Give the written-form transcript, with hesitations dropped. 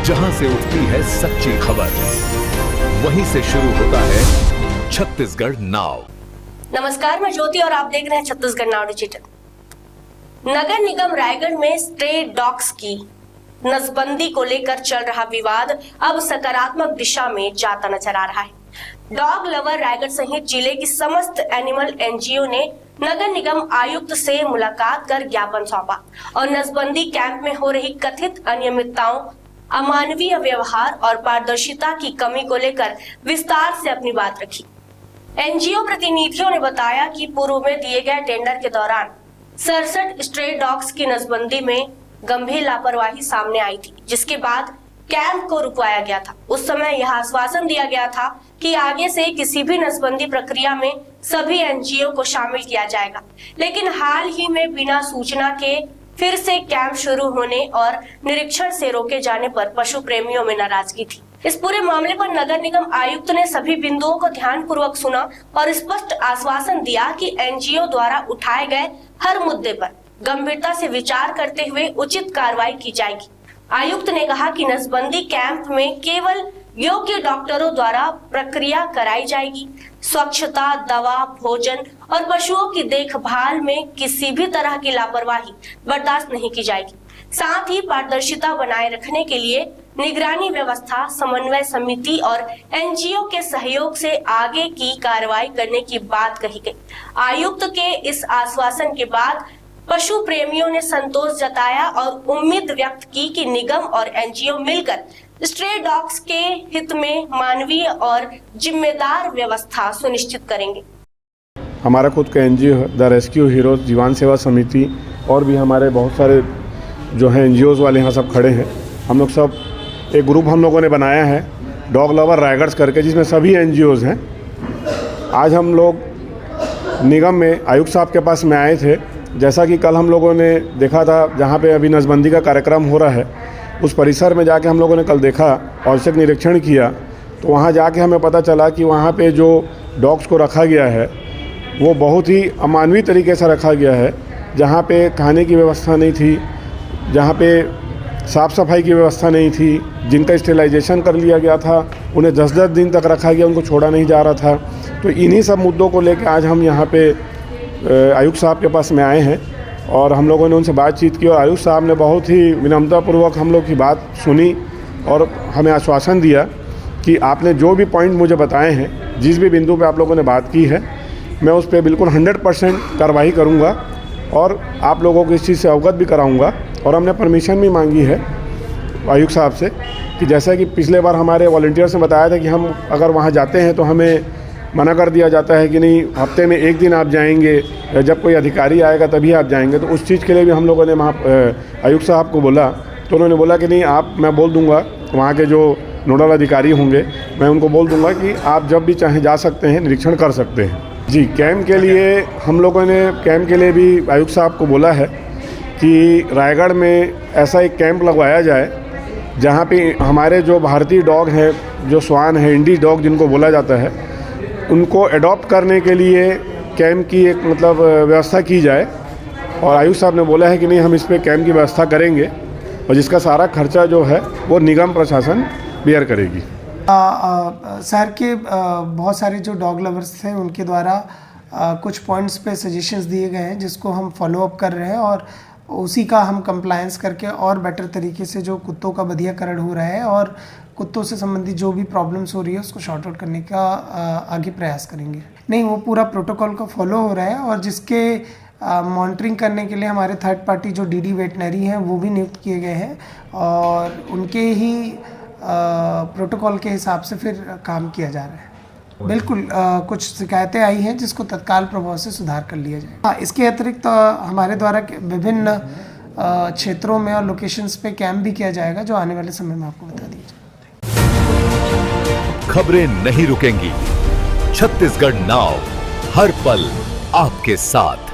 जहां से उठती है सच्ची खबर, वहीं से शुरू होता है छत्तीसगढ़ नाव। नमस्कार, मैं ज्योति और आप देख रहे हैं छत्तीसगढ़ नाव डिजिटल। नगर निगम रायगढ़ में स्ट्रे डॉग्स की नसबंदी को लेकर चल रहा विवाद अब सकारात्मक दिशा में जाता नजर आ रहा है। डॉग लवर रायगढ़ सहित जिले की समस्त एनिमल एनजीओ ने नगर निगम आयुक्त से मुलाकात कर ज्ञापन सौंपा और नसबंदी कैंप में हो रही कथित अनियमितताओं, अमानवीय व्यवहार और पारदर्शिता की कमी को लेकर विस्तार से अपनी बात रखी। एनजीओ प्रतिनिधियों ने बताया कि पूर्व में दिए गए टेंडर के दौरान 67 स्ट्रे डॉग्स की नसबंदी में गंभीर लापरवाही सामने आई थी, जिसके बाद कैंप को रुकवाया गया था। उस समय यह आश्वासन दिया गया था कि आगे से किसी भी नसबंदी प्रक्रिया में सभी एनजीओ को शामिल किया जाएगा, लेकिन हाल ही में बिना सूचना के फिर से कैंप शुरू होने और निरीक्षण से रोके जाने पर पशु प्रेमियों में नाराजगी थी। इस पूरे मामले पर नगर निगम आयुक्त ने सभी बिंदुओं को ध्यानपूर्वक सुना और स्पष्ट आश्वासन दिया कि एनजीओ द्वारा उठाए गए हर मुद्दे पर गंभीरता से विचार करते हुए उचित कार्रवाई की जाएगी। आयुक्त ने कहा कि नसबंदी कैंप में केवल योग्य डॉक्टरों द्वारा प्रक्रिया कराई जाएगी। स्वच्छता, दवा, भोजन और पशुओं की देखभाल में किसी भी तरह की लापरवाही बर्दाश्त नहीं की जाएगी। साथ ही पारदर्शिता बनाए रखने के लिए निगरानी व्यवस्था, समन्वय समिति और एनजीओ के सहयोग से आगे की कार्रवाई करने की बात कही गई। आयुक्त के इस आश्वासन के बाद पशु प्रेमियों ने संतोष जताया और उम्मीद व्यक्त की कि निगम और एनजीओ मिलकर स्ट्रे डॉग्स के हित में मानवीय और जिम्मेदार व्यवस्था सुनिश्चित करेंगे। हमारा खुद का एनजीओ द रेस्क्यू हीरोज जीवन सेवा समिति और भी हमारे बहुत सारे जो हैं एनजीओज वाले यहाँ सब खड़े हैं। हम लोग सब एक ग्रुप हम लोगों ने बनाया है डॉग लवर रायगढ़ करके, जिसमें सभी एनजीओज हैं। आज हम लोग निगम में आयुक्त साहब के पास में आए थे। जैसा कि कल हम लोगों ने देखा था, जहाँ पे अभी नसबंदी का कार्यक्रम हो रहा है, उस परिसर में जाके हम लोगों ने कल देखा, औचक निरीक्षण किया, तो वहाँ जाके हमें पता चला कि वहाँ पे जो डॉग्स को रखा गया है वो बहुत ही अमानवीय तरीके से रखा गया है। जहाँ पे खाने की व्यवस्था नहीं थी, जहाँ पे साफ़ सफाई की व्यवस्था नहीं थी, जिनका स्टेलाइजेशन कर लिया गया था, उन्हें 10-10 दिन तक रखा गया, उनको छोड़ा नहीं जा रहा था। तो इन्हीं सब मुद्दों को लेकर आज हम यहाँ पे आयुक्त साहब के पास में आए हैं और हम लोगों ने उनसे बातचीत की और आयुक्त साहब ने बहुत ही विनम्रतापूर्वक हम लोग की बात सुनी और हमें आश्वासन दिया कि आपने जो भी पॉइंट मुझे बताए हैं, जिस भी बिंदु पे आप लोगों ने बात की है, मैं उस पर बिल्कुल 100% कार्रवाई करूँगा और आप लोगों को इस चीज़ से अवगत भी कराऊँगा। और हमने परमिशन भी मांगी है आयुक्त साहब से कि जैसा कि पिछले बार हमारे वॉलंटियर्स ने बताया था कि हम अगर वहाँ जाते हैं तो हमें मना कर दिया जाता है कि नहीं, हफ्ते में एक दिन आप जाएंगे, जब कोई अधिकारी आएगा तभी आप जाएंगे। तो उस चीज़ के लिए भी हम लोगों ने वहाँ आयुक्त साहब को बोला, तो उन्होंने बोला कि नहीं, मैं बोल दूंगा, वहाँ के जो नोडल अधिकारी होंगे मैं उनको बोल दूंगा कि आप जब भी चाहें जा सकते हैं, निरीक्षण कर सकते हैं। जी, कैंप के लिए हम लोगों ने कैंप के लिए भी आयुक्त साहब को बोला है कि रायगढ़ में ऐसा एक कैंप लगवाया जाए जहाँ पे हमारे जो भारतीय डॉग हैं, जो स्वान है, इंडी डॉग जिनको बोला जाता है, उनको अडॉप्ट करने के लिए कैंप की एक व्यवस्था की जाए। और आयुक्त साहब ने बोला है कि नहीं, हम इस पे कैंप की व्यवस्था करेंगे और जिसका सारा खर्चा जो है वो निगम प्रशासन बेयर करेगी। शहर के बहुत सारे जो डॉग लवर्स थे उनके द्वारा कुछ पॉइंट्स पे सजेशंस दिए गए हैं, जिसको हम फॉलो अप कर रहे हैं और उसी का हम कंप्लायंस करके और बेटर तरीके से जो कुत्तों का बधियाकरण हो रहा है और कुत्तों से संबंधित जो भी प्रॉब्लम्स हो रही है उसको शॉर्ट आउट करने का आगे प्रयास करेंगे। नहीं, वो पूरा प्रोटोकॉल का फॉलो हो रहा है और जिसके मॉनिटरिंग करने के लिए हमारे थर्ड पार्टी जो डीडी वेटनरी हैं वो भी नियुक्त किए गए हैं और उनके ही प्रोटोकॉल के हिसाब से फिर काम किया जा रहा है। बिल्कुल, कुछ शिकायतें आई हैं जिसको तत्काल प्रभाव से सुधार कर लिया जाए। हाँ, इसके अतिरिक्त हमारे द्वारा विभिन्न क्षेत्रों में और लोकेशंस पे कैंप भी किया जाएगा, जो आने वाले समय में आपको बता दिया जाएगा। खबरें नहीं रुकेंगी, छत्तीसगढ़ नाव हर पल आपके साथ।